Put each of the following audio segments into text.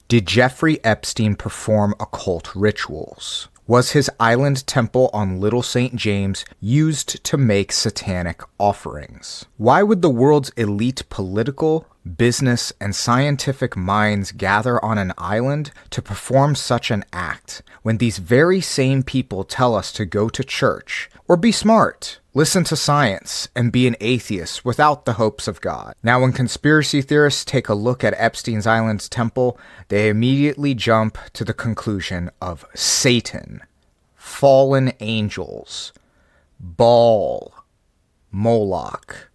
Did Jeffrey Epstein perform occult rituals? Was his island temple on Little St. James used to make satanic offerings? Why would the world's elite political, business, and scientific minds gather on an island to perform such an act when these very same people tell us to go to church or be smart, listen to science, and be an atheist without the hopes of God? Now, when conspiracy theorists take a look at Epstein's Island's temple, they immediately jump to the conclusion of Satan, fallen angels, Baal, Moloch,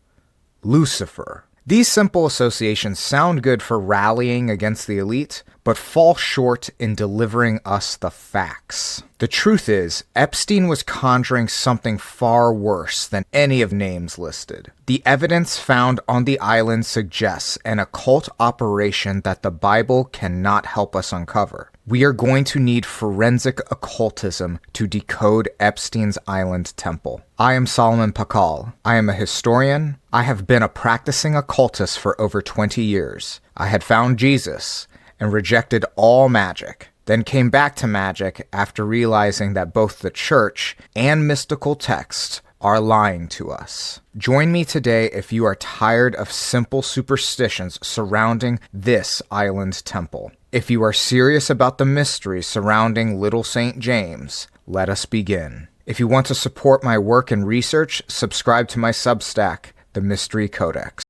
Lucifer. These simple associations sound good for rallying against the elite, but fall short in delivering us the facts. The truth is, Epstein was conjuring something far worse than any of names listed. The evidence found on the island suggests an occult operation that the Bible cannot help us uncover. We are going to need forensic occultism to decode Epstein's Island temple. I am Solomon Pakal. I am a historian. I have been a practicing occultist for over 20 years. I had found Jesus and rejected all magic, then came back to magic after realizing that both the church and mystical texts are lying to us. Join me today if you are tired of simple superstitions surrounding this island temple. If you are serious about the mystery surrounding Little St. James, let us begin. If you want to support my work and research, subscribe to my Substack, the Mystery Codex.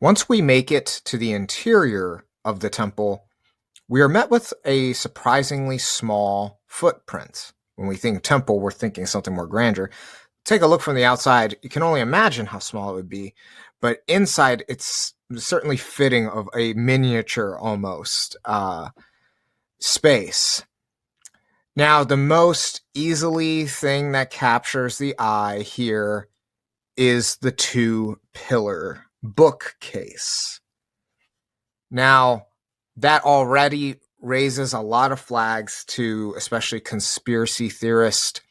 Once we make it to the interior of the temple, we are met with a surprisingly small footprint. When we think temple, we're thinking something more grandeur. Take a look from the outside. You can only imagine how small it would be, but inside it's certainly fitting of a miniature almost space. Now, the most easily thing that captures the eye here is the two-pillar bookcase. Now, that already raises a lot of flags to especially conspiracy theorists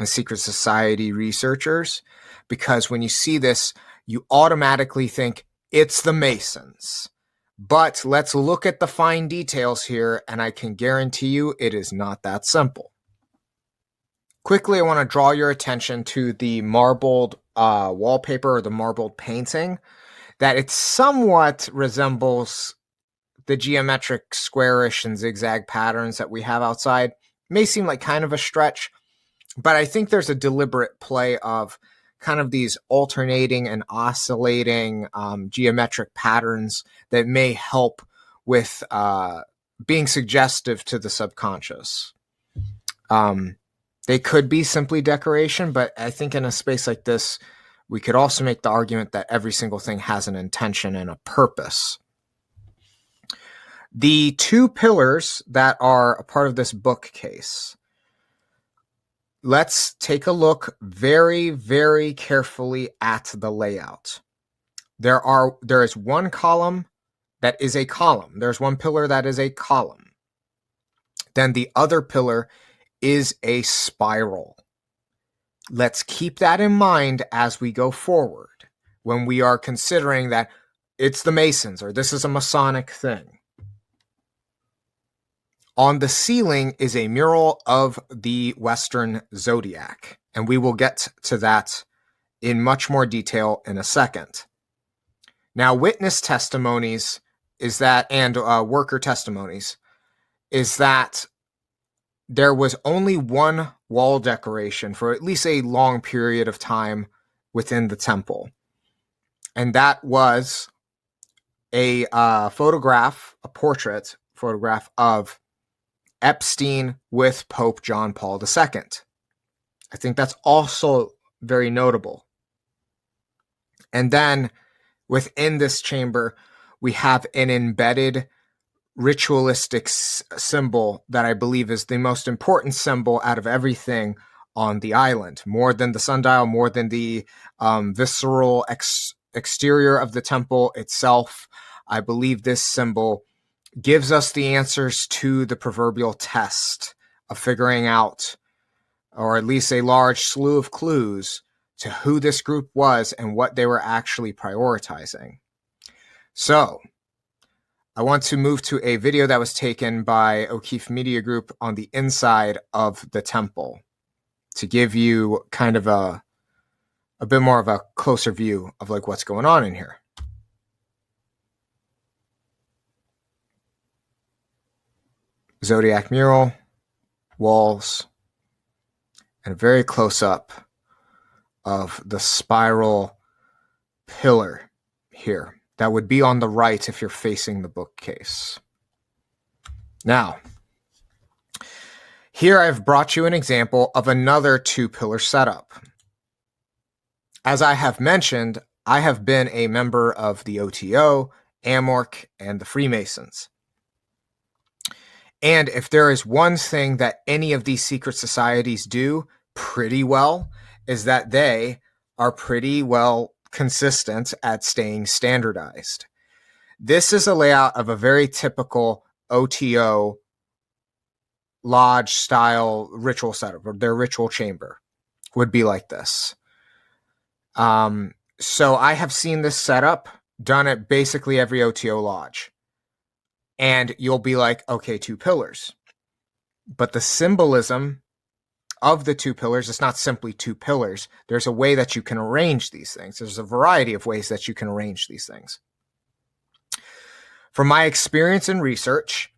and secret society researchers, because when you see this, you automatically think it's the Masons. But let's look at the fine details here, and I can guarantee you it is not that simple. Quickly, I want to draw your attention to the marbled wallpaper or the marbled painting, that it somewhat resembles the geometric squarish and zigzag patterns that we have outside. It may seem like kind of a stretch, but I think there's a deliberate play of kind of these alternating and oscillating geometric patterns that may help with being suggestive to the subconscious. They could be simply decoration, but I think in a space like this, we could also make the argument that every single thing has an intention and a purpose. The two pillars that are a part of this bookcase, let's take a look very, very carefully at the layout. There is one column that is a column. There's one pillar that is a column. Then the other pillar is a spiral. Let's keep that in mind as we go forward when we are considering that it's the Masons or this is a Masonic thing. On the ceiling is a mural of the Western Zodiac, and we will get to that in much more detail in a second. Now, witness testimonies is that, and worker testimonies, is that there was only one wall decoration for at least a long period of time within the temple. And that was a portrait photograph of Epstein with Pope John Paul II. I think that's also very notable. And then within this chamber, we have an embedded ritualistic symbol that I believe is the most important symbol out of everything on the island, more than the sundial, more than the visceral exterior of the temple itself. I believe this symbol gives us the answers to the proverbial test of figuring out, or at least a large slew of clues to who this group was and what they were actually prioritizing. So, I want to move to a video that was taken by O'Keefe Media Group on the inside of the temple to give you kind of a bit more of a closer view of like what's going on in here. Zodiac mural, walls, and a very close up of the spiral pillar here that would be on the right if you're facing the bookcase. Now, here I've brought you an example of another two-pillar setup. As I have mentioned, I have been a member of the OTO, Amorc, and the Freemasons. And if there is one thing that any of these secret societies do pretty well, is that they are pretty well consistent at staying standardized. This is a layout of a very typical OTO lodge style ritual setup, or their ritual chamber would be like this. So I have seen this setup done at basically every OTO lodge. And you'll be like, okay, two pillars. But the symbolism of the two pillars is not simply two pillars. There's a way that you can arrange these things. There's a variety of ways that you can arrange these things. From my experience and research,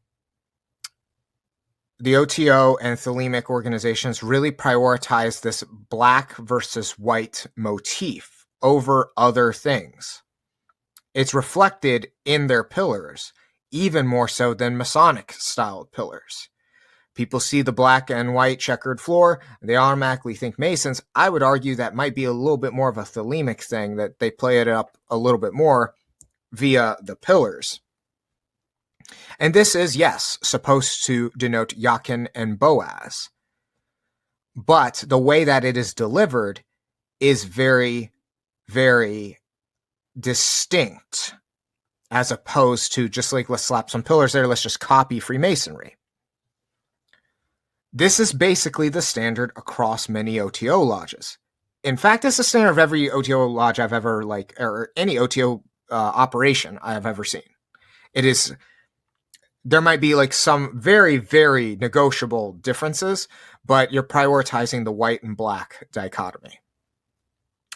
the OTO and Thelemic organizations really prioritize this black versus white motif over other things. It's reflected in their pillars, even more so than Masonic-styled pillars. People see the black and white checkered floor, they automatically think Masons. I would argue that might be a little bit more of a Thelemic thing, that they play it up a little bit more via the pillars. And this is, yes, supposed to denote Jachin and Boaz. But the way that it is delivered is very, very distinct, as opposed to just like, let's slap some pillars there, let's just copy Freemasonry. This is basically the standard across many OTO lodges. In fact, it's the standard of every OTO lodge I've ever, or any OTO operation I have ever seen. It is, there might be like some very, very negotiable differences, but you're prioritizing the white and black dichotomy,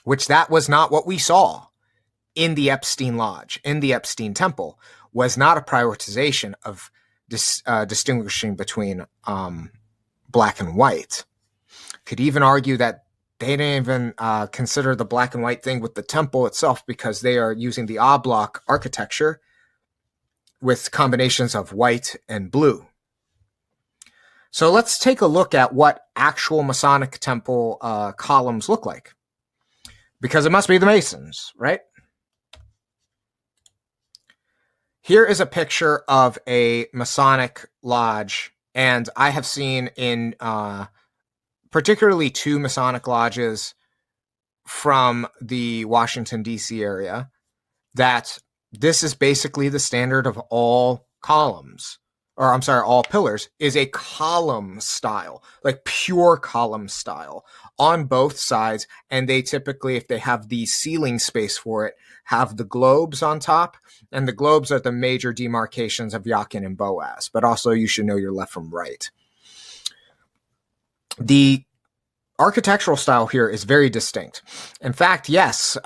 which that was not what we saw in the Epstein Lodge, in the Epstein Temple, was not a prioritization of distinguishing between black and white. Could even argue that they didn't even consider the black and white thing with the temple itself, because they are using the oblong architecture with combinations of white and blue. So let's take a look at what actual Masonic temple columns look like, because it must be the Masons, right? Here is a picture of a Masonic lodge, and I have seen in particularly two Masonic lodges from the Washington, D.C. area, that this is basically the standard of all columns, or I'm sorry, all pillars, is a column style, like pure column style on both sides. And they typically, if they have the ceiling space for it, have the globes on top, and the globes are the major demarcations of Jachin and Boaz, but also you should know your left from right. The architectural style here is very distinct. In fact, yes,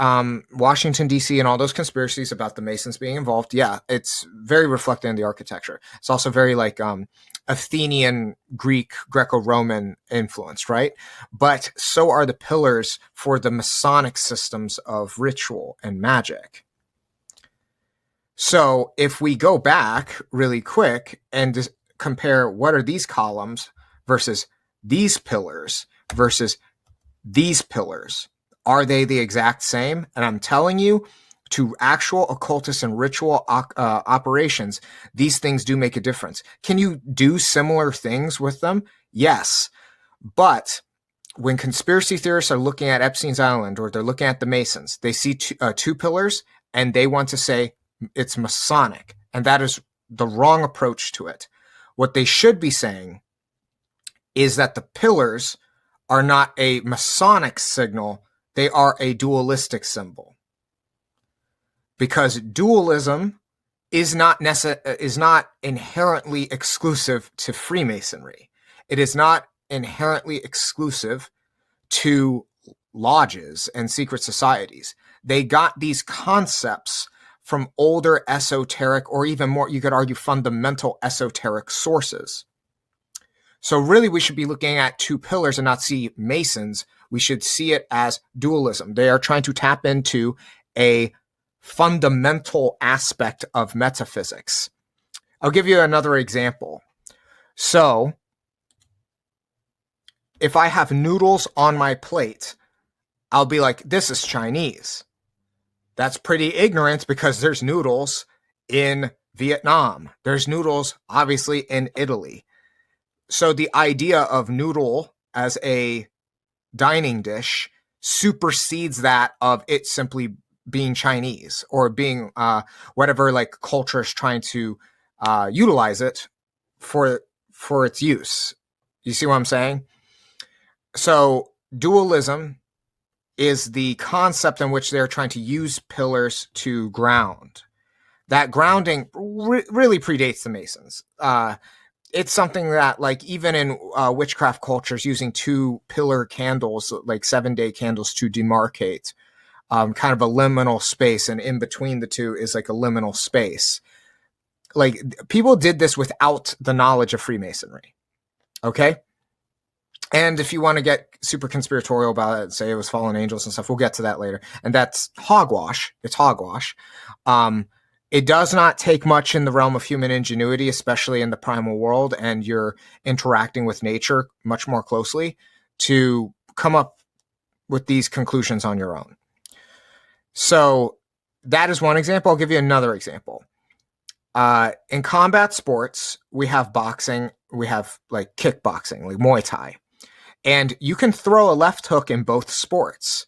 Washington, D.C. and all those conspiracies about the Masons being involved, yeah, it's very reflected in the architecture. It's also very like Athenian, Greek, Greco-Roman influenced, right? But so are the pillars for the Masonic systems of ritual and magic. So if we go back really quick and just compare what are these columns versus these pillars versus these pillars, are they the exact same? And I'm telling you, to actual occultist and ritual operations, these things do make a difference. Can you do similar things with them? Yes. But when conspiracy theorists are looking at Epstein's Island, or they're looking at the Masons, they see two pillars and they want to say it's Masonic. And that is the wrong approach to it. What they should be saying is that the pillars are not a Masonic signal, they are a dualistic symbol. Because dualism is not inherently exclusive to Freemasonry. It is not inherently exclusive to lodges and secret societies. They got these concepts from older esoteric, or even more, you could argue, fundamental esoteric sources. So really, we should be looking at two pillars and not see Masons. We should see it as dualism. They are trying to tap into a fundamental aspect of metaphysics. I'll give you another example. So, if I have noodles on my plate, I'll be like, this is Chinese. That's pretty ignorant because there's noodles in Vietnam. There's noodles, obviously, in Italy. So the idea of noodle as a dining dish supersedes that of it simply being Chinese or being whatever like culture is trying to utilize it for its use. You see what I'm saying? So dualism is the concept in which they're trying to use pillars to ground. That grounding really predates the Masons. It's something that, like, even in witchcraft cultures, using 2 pillar candles, like 7-day candles, to demarcate kind of a liminal space, and in between the two is like a liminal space. Like, people did this without the knowledge of Freemasonry. Okay? And if you want to get super conspiratorial about it, say it was fallen angels and stuff, we'll get to that later. And that's hogwash. It's hogwash. It does not take much in the realm of human ingenuity, especially in the primal world, and you're interacting with nature much more closely, to come up with these conclusions on your own. So that is one example. I'll give you another example. In combat sports, we have boxing, we have like kickboxing, like Muay Thai. And you can throw a left hook in both sports,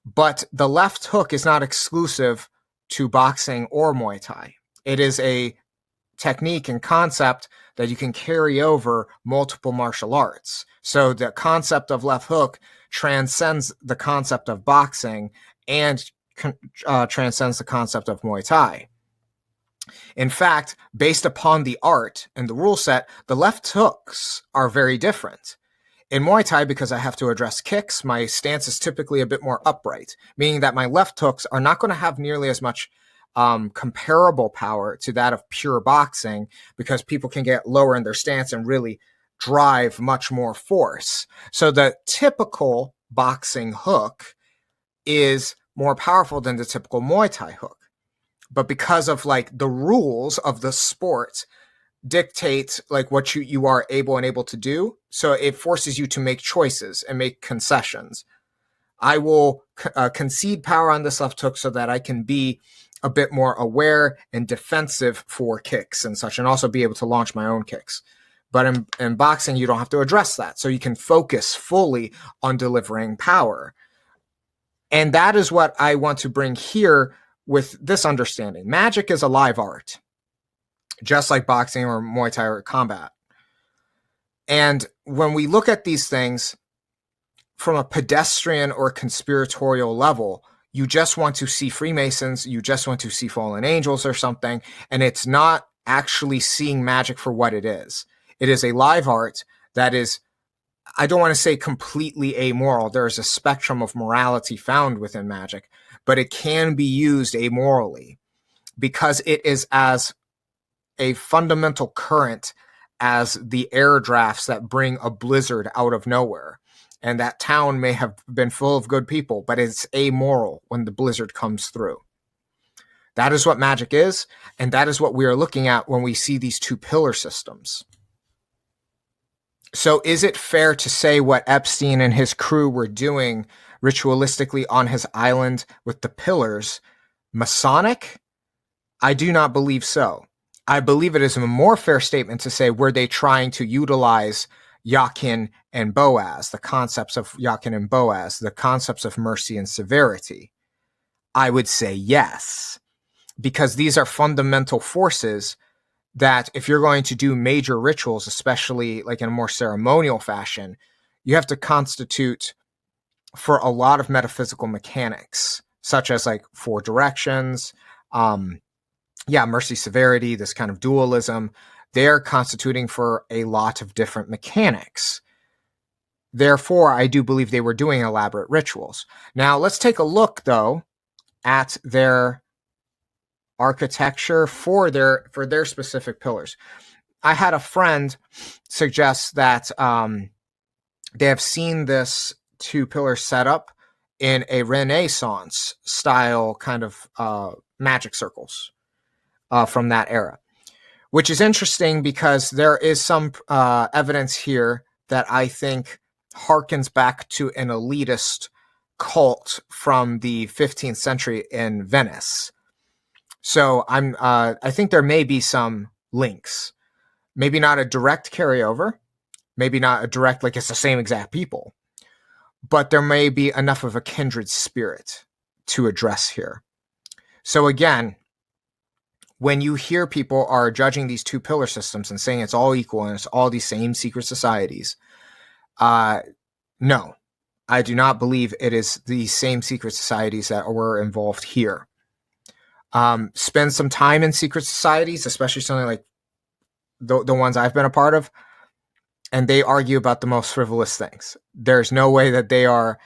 but the left hook is not exclusive to boxing or Muay Thai. It is a technique and concept that you can carry over multiple martial arts. So the concept of left hook transcends the concept of boxing and transcends the concept of Muay Thai. In fact, based upon the art and the rule set, the left hooks are very different. In Muay Thai, because I have to address kicks, my stance is typically a bit more upright, meaning that my left hooks are not going to have nearly as much comparable power to that of pure boxing, because people can get lower in their stance and really drive much more force. So the typical boxing hook is more powerful than the typical Muay Thai hook. But because of like the rules of the sport dictate like what you are able to do, so it forces you to make choices and make concessions. I will concede power on this left hook so that I can be a bit more aware and defensive for kicks and such, and also be able to launch my own kicks. But in boxing, you don't have to address that, so you can focus fully on delivering power. And that is what I want to bring here with this understanding. Magic is a live art, just like boxing or Muay Thai or combat. And when we look at these things from a pedestrian or conspiratorial level, you just want to see Freemasons, you just want to see fallen angels or something, and it's not actually seeing magic for what it is. It is a live art that is, I don't want to say completely amoral. There is a spectrum of morality found within magic, but it can be used amorally because it is as a fundamental current as the air drafts that bring a blizzard out of nowhere. And that town may have been full of good people, but it's amoral when the blizzard comes through. That is what magic is, and that is what we are looking at when we see these 2 pillar systems. So is it fair to say what Epstein and his crew were doing ritualistically on his island with the pillars Masonic? I do not believe so. I believe it is a more fair statement to say, were they trying to utilize Jachin and Boaz, the concepts of Jachin and Boaz, the concepts of mercy and severity? I would say yes, because these are fundamental forces that if you're going to do major rituals, especially like in a more ceremonial fashion, you have to constitute for a lot of metaphysical mechanics, such as like 4 directions, mercy, severity, this kind of dualism. They're constituting for a lot of different mechanics. Therefore, I do believe they were doing elaborate rituals. Now, let's take a look, though, at their architecture for their specific pillars. I had a friend suggest that they have seen this 2-pillar setup in a Renaissance style kind of magic circles from that era, which is interesting because there is some evidence here that I think harkens back to an elitist cult from the 15th century in Venice. So I think there may be some links, maybe not a direct carryover, maybe not a direct, like it's the same exact people, but there may be enough of a kindred spirit to address here. So again, when you hear people are judging these 2-pillar systems and saying it's all equal and it's all these same secret societies, no, I do not believe it is the same secret societies that were involved here. Spend some time in secret societies, especially something like the ones I've been a part of, and they argue about the most frivolous things. There's no way that they are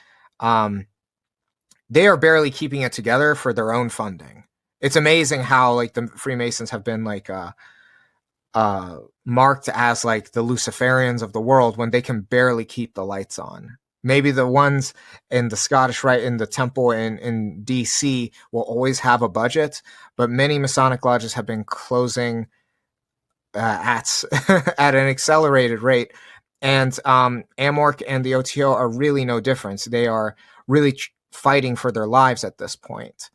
barely keeping it together for their own funding. It's amazing how like the Freemasons have been like marked as like the Luciferians of the world when they can barely keep the lights on. Maybe the ones in the Scottish Rite in the temple in DC will always have a budget, but many Masonic lodges have been closing at an accelerated rate. And Amorc and the OTO are really no difference. They are really fighting for their lives at this point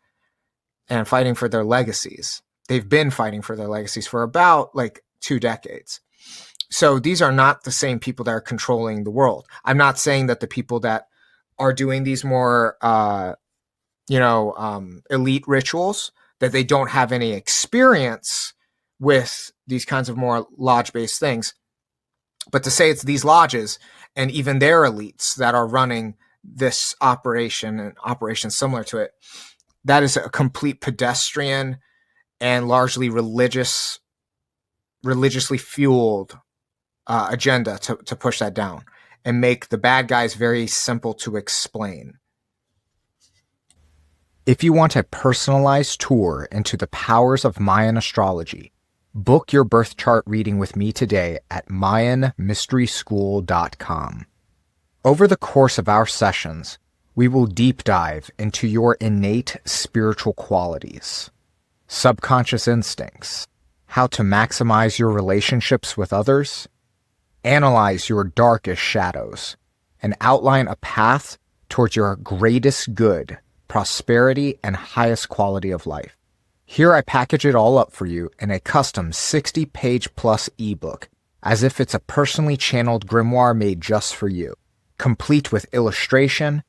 and fighting for their legacies. They've been fighting for their legacies for about like 2 decades. So these are not the same people that are controlling the world. I'm not saying that the people that are doing these more, elite rituals, that they don't have any experience with these kinds of more lodge-based things. But to say it's these lodges and even their elites that are running this operation and operations similar to it, that is a complete pedestrian and largely religiously fueled agenda to push that down and make the bad guys very simple to explain. If you want a personalized tour into the powers of Mayan astrology, book your birth chart reading with me today at MayanMysterySchool.com. Over the course of our sessions, we will deep dive into your innate spiritual qualities, subconscious instincts, how to maximize your relationships with others, analyze your darkest shadows, and outline a path towards your greatest good, prosperity, and highest quality of life. Here I package it all up for you in a custom 60-page plus ebook, as if it's a personally channeled grimoire made just for you, complete with illustration,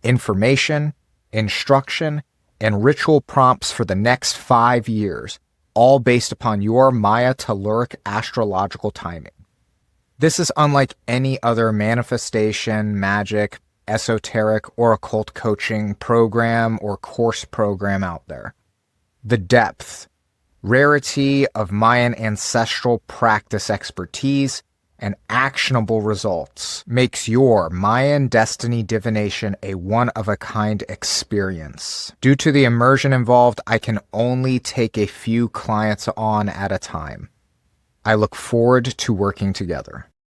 information, instruction, and ritual prompts for the next 5 years, all based upon your Maya telluric astrological timing. This is unlike any other manifestation, magic, esoteric, or occult coaching program or course program out there. The depth, rarity of Mayan ancestral practice expertise, and actionable results makes your Mayan destiny divination a one-of-a-kind experience. Due to the immersion involved, I can only take a few clients on at a time. I look forward to working together.